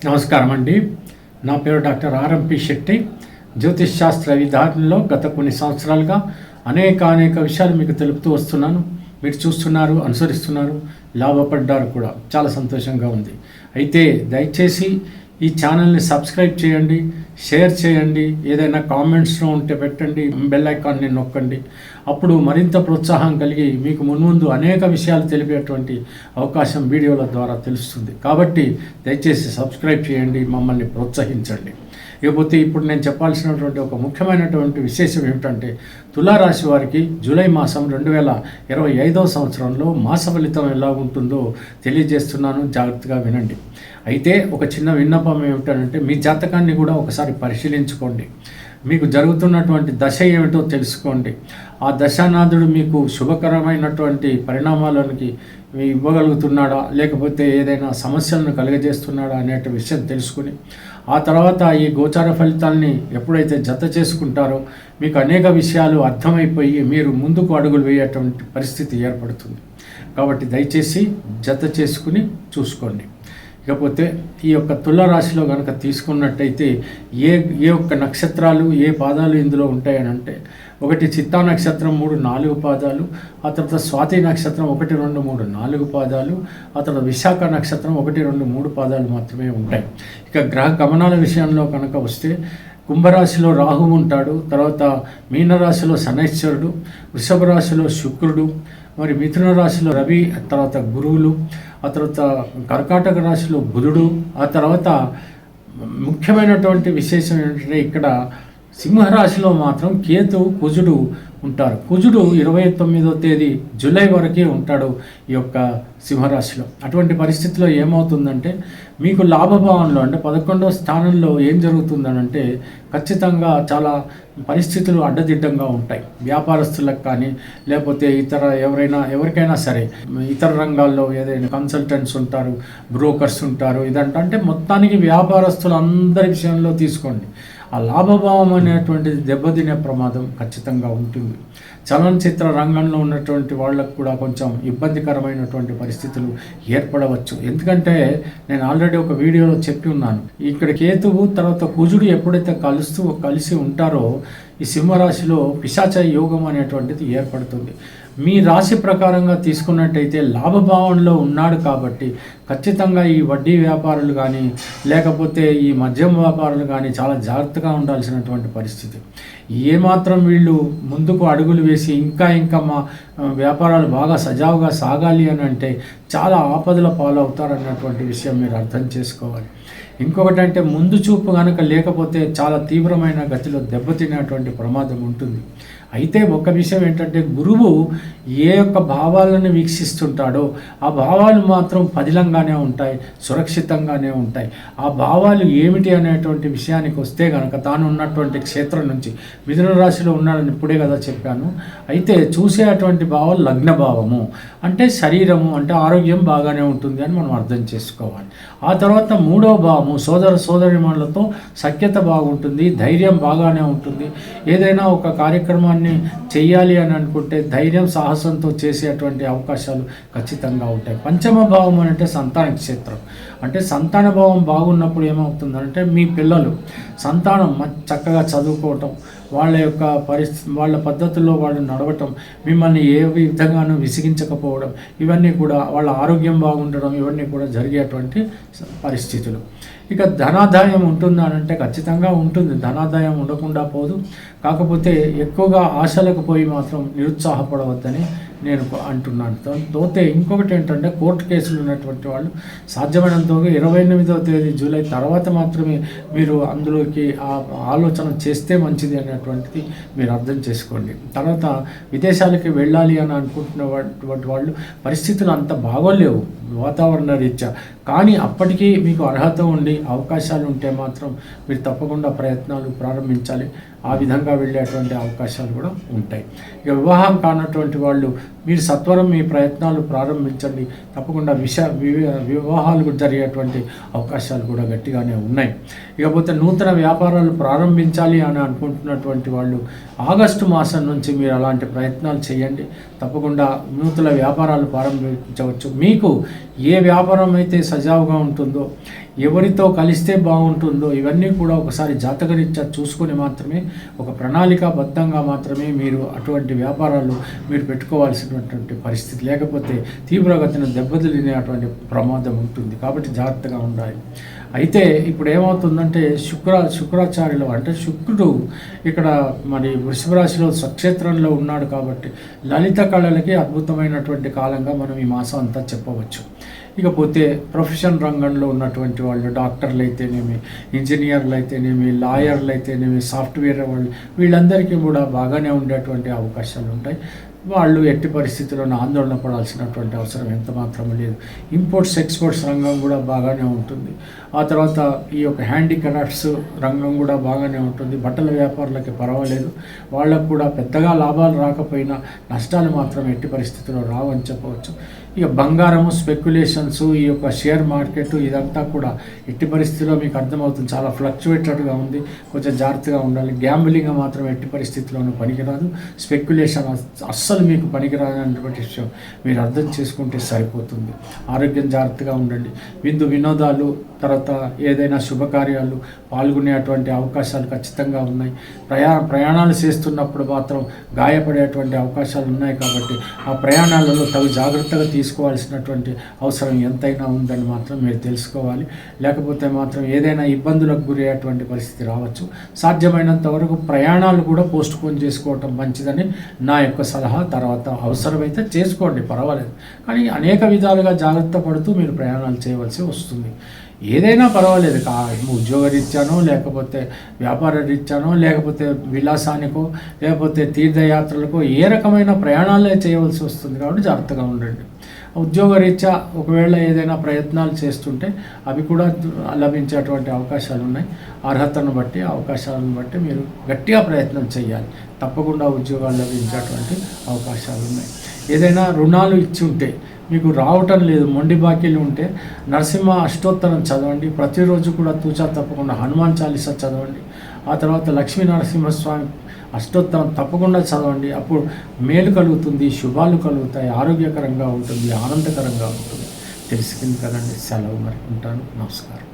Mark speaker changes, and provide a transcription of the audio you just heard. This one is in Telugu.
Speaker 1: నమస్కారం అండి. నా పేరు డాక్టర్ ఆర్ఎంపి శెట్టి. జ్యోతిష్ శాస్త్ర విధానంలో గత కొన్ని సంవత్సరాలుగా అనేక విషయాలు మీకు తెలుపుతూ వస్తున్నాను. మీరు చూస్తున్నారు, అనుసరిస్తున్నారు, లాభపడ్డారు కూడా. చాలా సంతోషంగా ఉంది. అయితే దయచేసి ఈ ఛానల్ని సబ్స్క్రైబ్ చేయండి, షేర్ చేయండి, ఏదైనా కామెంట్స్లో ఉంటే పెట్టండి, బెల్ ఐకాన్ని నొక్కండి. అప్పుడు మరింత ప్రోత్సాహం కలిగి మీకు మున్ముందు అనేక విషయాలు తెలిపేటువంటి అవకాశం వీడియోల ద్వారా తెలుస్తుంది. కాబట్టి దయచేసి సబ్స్క్రైబ్ చేయండి, మమ్మల్ని ప్రోత్సహించండి. ఇకపోతే ఇప్పుడు నేను చెప్పాల్సినటువంటి ఒక ముఖ్యమైనటువంటి విశేషం ఏమిటంటే, తులారాశి వారికి జూలై మాసం 2025 సంవత్సరంలో మాస ఫలితం ఎలా ఉంటుందో తెలియజేస్తున్నాను. జాగ్రత్తగా వినండి. అయితే ఒక చిన్న విన్నపం ఏమిటంటే, మీ జాతకాన్ని కూడా ఒకసారి పరిశీలించుకోండి. మీకు జరుగుతున్నటువంటి దశ ఏమిటో తెలుసుకోండి. ఆ దశానాథుడు మీకు శుభకరమైనటువంటి పరిణామాలకి ఇవ్వగలుగుతున్నాడా, లేకపోతే ఏదైనా సమస్యలను కలుగజేస్తున్నాడా అనే విషయం తెలుసుకుని ఆ తర్వాత ఈ గోచార ఫలితాల్ని ఎప్పుడైతే జత చేసుకుంటారో మీకు అనేక విషయాలు అర్థమైపోయి మీరు ముందుకు అడుగులు వేయేటువంటి పరిస్థితి ఏర్పడుతుంది. కాబట్టి దయచేసి జత చేసుకుని చూసుకోండి. ఇకపోతే ఈ యొక్క తులారాశిలో కనుక తీసుకున్నట్టయితే ఏ ఒక్క నక్షత్రాలు, ఏ పాదాలు ఇందులో ఉంటాయని అంటే, ఒకటి చిత్తా నక్షత్రం 3-4 పాదాలు, ఆ తర్వాత స్వాతి నక్షత్రం 1-2-3-4 పాదాలు, ఆ తర్వాత విశాఖ నక్షత్రం 1-2-3 పాదాలు మాత్రమే ఉంటాయి. ఇక గ్రహ గమనాల విషయంలో కనుక వస్తే, కుంభరాశిలో రాహు ఉంటాడు, తర్వాత మీనరాశిలో శనైశ్వరుడు, వృషభ రాశిలో శుక్రుడు, మరి మిథున రాశిలో రవి, తర్వాత గురువులు, ఆ తర్వాత కర్కాటక రాశిలో బుధుడు, ఆ తర్వాత ముఖ్యమైనటువంటి విశేషం ఏంటంటే ఇక్కడ సింహరాశిలో మాత్రం కేతు, కుజుడు ఉంటారు. కుజుడు 29వ తేదీ జూలై వరకే ఉంటాడు ఈ యొక్క సింహరాశిలో. అటువంటి పరిస్థితిలో ఏమవుతుందంటే, మీకు లాభభావంలో అంటే 11వ స్థానంలో ఏం జరుగుతుందనంటే, ఖచ్చితంగా చాలా పరిస్థితులు అడ్డదిడ్డంగా ఉంటాయి. వ్యాపారస్తులకు కానీ, లేకపోతే ఎవరికైనా సరే ఇతర రంగాల్లో ఏదైనా కన్సల్టెంట్స్ ఉంటారు, బ్రోకర్స్ ఉంటారు. ఇదంటే మొత్తానికి వ్యాపారస్తులందరి విషయంలో తీసుకోండి, ఆ లాభభావం అనేటువంటిది దెబ్బతినే ప్రమాదం ఖచ్చితంగా ఉంటుంది. చలనచిత్ర రంగంలో ఉన్నటువంటి వాళ్ళకు కూడా కొంచెం ఇబ్బందికరమైనటువంటి పరిస్థితులు ఏర్పడవచ్చు. ఎందుకంటే నేను ఆల్రెడీ ఒక వీడియోలో చెప్పి ఉన్నాను, ఇక్కడ కేతువు తర్వాత కుజుడు ఎప్పుడైతే కలిసి ఉంటారో ఈ సింహరాశిలో పిశాచ యోగం అనేటువంటిది ఏర్పడుతుంది. మీ రాశి ప్రకారంగా తీసుకున్నట్టయితే లాభభావంలో ఉన్నాడు కాబట్టి ఖచ్చితంగా ఈ వడ్డీ వ్యాపారులు కానీ, లేకపోతే ఈ మద్యం వ్యాపారులు కానీ చాలా జాగ్రత్తగా ఉండాల్సినటువంటి పరిస్థితి. ఏమాత్రం వీళ్ళు ముందుకు అడుగులు వేసి ఇంకా మా వ్యాపారాలు బాగా సజావుగా సాగాలి అని అంటే చాలా ఆపదల పాలవుతారన్నటువంటి విషయం మీరు అర్థం చేసుకోవాలి. ఇంకొకటి అంటే, ముందు చూపు కనుక లేకపోతే చాలా తీవ్రమైన గతిలో దెబ్బతినేటువంటి ప్రమాదం ఉంటుంది. అయితే ఒక విషయం ఏంటంటే, గురువు ఏ యొక్క భావాలను వీక్షిస్తుంటాడో ఆ భావాలు మాత్రం పదిలంగానే ఉంటాయి, సురక్షితంగానే ఉంటాయి. ఆ భావాలు ఏమిటి అనేటువంటి విషయానికి వస్తే కనుక, తాను ఉన్నటువంటి క్షేత్రం నుంచి మిథున రాశిలో ఉన్నాడని ఇప్పుడే కదా చెప్పాను. అయితే చూసేటువంటి భావాలు లగ్న భావము అంటే శరీరము, అంటే ఆరోగ్యం బాగానే ఉంటుంది అని మనం అర్థం చేసుకోవాలి. ఆ తర్వాత 3వ భావము సోదరిమణులతో సఖ్యత బాగుంటుంది, ధైర్యం బాగానే ఉంటుంది. ఏదైనా ఒక కార్యక్రమాన్ని చెయ్యాలి అని అనుకుంటే ధైర్యం, సాహసంతో చేసేటువంటి అవకాశాలు ఖచ్చితంగా ఉంటాయి. పంచమ భావం అంటే సంతాన క్షేత్రం. అంటే సంతాన భావం బాగున్నప్పుడు ఏమవుతుందంటే, మీ పిల్లలు సంతానం చక్కగా చదువుకోవటం, వాళ్ళ పద్ధతుల్లో వాళ్ళు నడవటం, మిమ్మల్ని ఏ విధంగానూ విసిగించకపోవడం, ఇవన్నీ కూడా వాళ్ళ ఆరోగ్యం బాగుండడం, ఇవన్నీ కూడా జరిగేటువంటి పరిస్థితులు. ఇక ధనాదాయం ఉంటుందనంటే ఖచ్చితంగా ఉంటుంది, ధనాదాయం ఉండకుండా పోదు. కాకపోతే ఎక్కువగా ఆశలకు పోయి మాత్రం నిరుత్సాహపడవద్దని నేను అంటున్నాను. పోతే ఇంకొకటి ఏంటంటే, కోర్టు కేసులు ఉన్నటువంటి వాళ్ళు సాధ్యమైనంత 28వ తేదీ జూలై తర్వాత మాత్రమే మీరు అందులోకి ఆలోచన చేస్తే మంచిది అనేటువంటిది మీరు అర్థం చేసుకోండి. తర్వాత విదేశాలకి వెళ్ళాలి అని అనుకుంటున్నటువంటి వాళ్ళు పరిస్థితులు అంత బాగోలేవు వాతావరణ రీత్యా, కానీ అప్పటికీ మీకు అర్హత ఉండి అవకాశాలు ఉంటే మాత్రం మీరు తప్పకుండా ప్రయత్నాలు ప్రారంభించాలి. ఆ విధంగా వెళ్ళేటువంటి అవకాశాలు కూడా ఉంటాయి. ఇక వివాహం కానటువంటి వాళ్ళు మీరు సత్వరం మీ ప్రయత్నాలు ప్రారంభించండి. తప్పకుండా వివాహాలు జరిగేటువంటి అవకాశాలు కూడా గట్టిగానే ఉన్నాయి. ఇకపోతే నూతన వ్యాపారాలు ప్రారంభించాలి అని అనుకుంటున్నటువంటి వాళ్ళు ఆగస్టు మాసం నుంచి మీరు అలాంటి ప్రయత్నాలు చేయండి. తప్పకుండా నూతన వ్యాపారాలు ప్రారంభించవచ్చు. మీకు ఏ వ్యాపారం అయితే సజావుగా ఉంటుందో, ఎవరితో కలిస్తే బాగుంటుందో ఇవన్నీ కూడా ఒకసారి జాతకరీత్యా చూసుకొని మాత్రమే, ఒక ప్రణాళికాబద్ధంగా మాత్రమే మీరు అటువంటి వ్యాపారాలు మీరు పెట్టుకోవాల్సినటువంటి పరిస్థితి. లేకపోతే తీవ్రగతిన దెబ్బతినేటువంటి ప్రమాదం ఉంటుంది. కాబట్టి జాగ్రత్తగా ఉండాలి. అయితే ఇప్పుడు ఏమవుతుందంటే శుక్రాచార్యులు అంటే శుక్రుడు ఇక్కడ మరి వృషభ రాశిలో స్వక్షేత్రంలో ఉన్నాడు. కాబట్టి లలిత కళలకి అద్భుతమైనటువంటి కాలంగా మనం ఈ మాసం అంతా చెప్పవచ్చు. ఇకపోతే ప్రొఫెషన్ రంగంలో ఉన్నటువంటి వాళ్ళు, డాక్టర్లు అయితేనేమి, ఇంజనీర్లు అయితేనేమి, లాయర్లు అయితేనేమి, సాఫ్ట్వేర్ వాళ్ళు, వీళ్ళందరికీ కూడా బాగానే ఉండేటువంటి అవకాశాలు ఉంటాయి. వాళ్ళు ఎట్టి పరిస్థితుల్లోనూ ఆందోళన పడాల్సినటువంటి అవసరం ఎంత మాత్రం లేదు. ఇంపోర్ట్స్ ఎక్స్పోర్ట్స్ రంగం కూడా బాగానే ఉంటుంది. ఆ తర్వాత ఈ యొక్క హ్యాండీక్రాఫ్ట్స్ రంగం కూడా బాగానే ఉంటుంది. బట్టల వ్యాపారులకి పర్వాలేదు, వాళ్ళకు కూడా పెద్దగా లాభాలు రాకపోయినా నష్టాలు మాత్రం ఎట్టి పరిస్థితుల్లో రావని చెప్పవచ్చు. ఇక బంగారము, స్పెక్యులేషన్స్, ఈ యొక్క షేర్ మార్కెట్ ఇదంతా కూడా ఎట్టి పరిస్థితుల్లో మీకు అర్థమవుతుంది, చాలా ఫ్లక్చువేటెడ్గా ఉంది. కొంచెం జాగ్రత్తగా ఉండాలి. గ్యాంబ్లింగ్ మాత్రం ఎట్టి పరిస్థితుల్లోనూ పనికిరాదు. స్పెక్యులేషన్ అస్సలు మీకు పనికిరాదనేటువంటి విషయం మీరు అర్థం చేసుకుంటే సరిపోతుంది. ఆరోగ్యం జాగ్రత్తగా ఉండండి. వినోదాలు, తర్వాత ఏదైనా శుభకార్యాలు పాల్గొనేటువంటి అవకాశాలు ఖచ్చితంగా ఉన్నాయి. ప్రయాణాలు చేస్తున్నప్పుడు మాత్రం గాయపడేటువంటి అవకాశాలు ఉన్నాయి. కాబట్టి ఆ ప్రయాణాలలో తగు జాగ్రత్తగా తీసుకోవాల్సినటువంటి అవసరం ఎంతైనా ఉందని మాత్రం మీరు తెలుసుకోవాలి. లేకపోతే మాత్రం ఏదైనా ఇబ్బందులకు గురయ్యేటువంటి పరిస్థితి రావచ్చు. సాధ్యమైనంత వరకు ప్రయాణాలు కూడా పోస్ట్ పోన్ చేసుకోవటం మంచిదని నా యొక్క సలహా. తర్వాత అవసరమైతే చేసుకోండి, పర్వాలేదు. కానీ అనేక విధాలుగా జాగ్రత్త పడుతూ మీరు ప్రయాణాలు చేయవలసి వస్తుంది. ఏదైనా పర్వాలేదు, ఉద్యోగ రీత్యానో, లేకపోతే వ్యాపార రీత్యానో, లేకపోతే విలాసానికో, లేకపోతే తీర్థయాత్రలకో ఏ రకమైన ప్రయాణాలే చేయవలసి వస్తుంది. కాబట్టి జాగ్రత్తగా ఉండండి. ఉద్యోగ రీత్యా ఒకవేళ ఏదైనా ప్రయత్నాలు చేస్తుంటే అవి కూడా లభించేటువంటి అవకాశాలు ఉన్నాయి. అర్హతను బట్టి, అవకాశాలను బట్టి మీరు గట్టిగా ప్రయత్నం చేయాలి. తప్పకుండా ఉద్యోగాలు లభించేటువంటి అవకాశాలు ఉన్నాయి. ఏదైనా రుణాలు ఇచ్చి ఉంటే మీకు రావటం లేదు, మొండి బాకీలు ఉంటే నరసింహ అష్టోత్తరం చదవండి. ప్రతిరోజు కూడా తూచా తప్పకుండా హనుమాన్ చాలీసా చదవండి. ఆ తర్వాత లక్ష్మీ నరసింహస్వామి అష్టోత్తరం తప్పకుండా చదవండి. అప్పుడు మేలు కలుగుతుంది, శుభాలు కలుగుతాయి, ఆరోగ్యకరంగా ఉంటుంది, ఆనందకరంగా ఉంటుంది. తెలిసింది కదండి. సెలవు, మరి ఉంటాను. నమస్కారం.